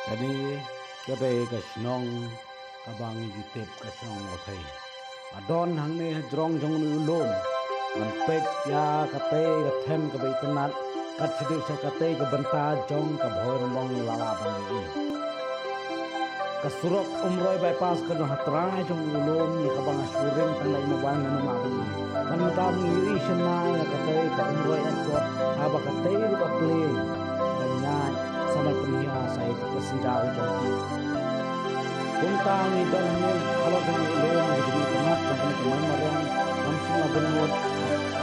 Kani kare ka snong kabang YouTube ka snong othai adon hang ne jrong jong nu lom man pet ya ka te ka them ka bai tanat kat sidik sa ka te ka banta jong ka bhoi romong lala ban ni ka surok umroi bypass ka no hatra jong nu lom ni ka bang asurin tang lai mo bang nu ma bu man matam ni ri shna ya ka te ka umroi an ko aba ka te ru ka ple nya samal penhia sai ka senjau jong ki kuntang ni dan ni kalau jong nu lom ni jadi kamat jong ni kaman marang man sina benut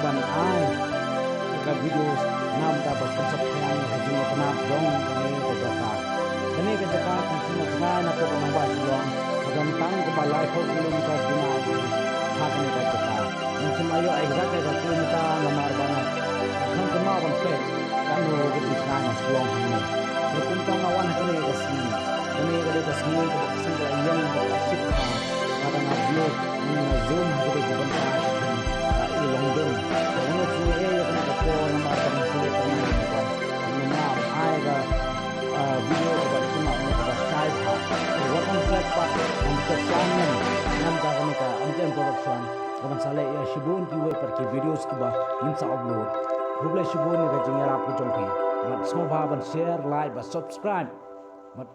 ban ai ka videos nam da ba konsep yang haji kenap jong kami ka jaka kini ka jaka kan sina jana na ko na ba silong kadang tang ko balai ko kilometer guna ha kini ka jaka mungkin ayo exact ka kilometer lamar bana kan kena ban pe kan no ko di sana silong ni kuntang awan kini ka sini kini ka sini ka sini yang ba sip ka kadang video ni zoom ko di banta ilong dun ano suwe ya kana ko na matang suwe ko ni na ai ga video ko ba tuma ko ba sai ha wa kan flat pa ang ka shaman nam da ko ka ang production ko ban sale ya shibun ki we par ki videos ki ba in sa upload hubla shibun ni ga jinga pu jong ki mat so ba ban share like ba subscribe mat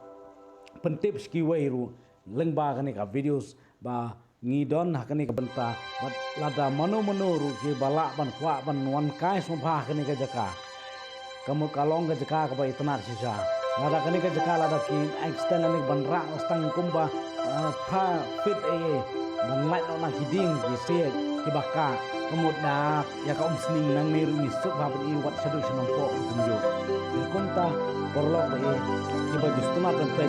pentip ki we ru leng ba ka ni ka videos ba ngidon hakani ka banta bat lada mano ru ki bala ban kwa ban wan kai sompha hakani ka jaka kamu kalong ka jaka ka bai tanar sisa lada kani ka jaka lada ki extend ani ban ra stang kumba pha fit ban lai na kiding ki se ki baka kamu da ya ka sning nang ni ru ni su ba ban i wat sadu sanang ko tunjo kunta porlok ba ki ba justuna kan pe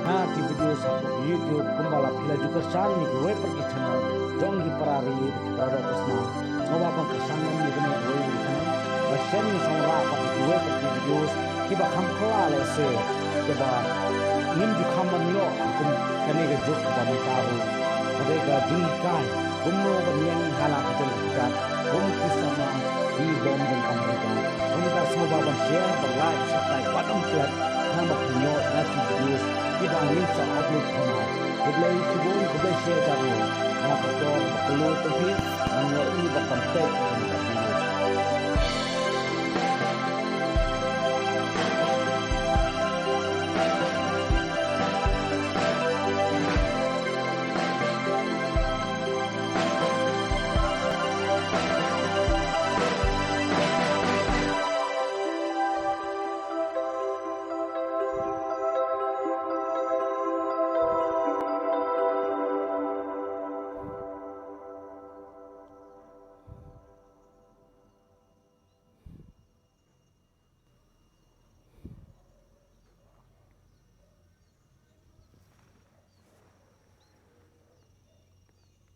ki video sa YouTube kumbala pila juga sal ni gue pergi channel jong di parari para kusna ngawa bang kesana ni kena gue di sana basen ni sama apa gue pergi videos kiba kham khala le se kiba nim ju kham man yo kum kane ga juk ba mu tahu ade ga jing kai kumno ban yang hala ka jong ka kum kisama di bom dan kamera kum ka sama ban share ba like subscribe button klik nama punya nanti videos kita angin sa upload kena keblai sibun keblai share jauh nak betul perlu tapi angin ini berkontek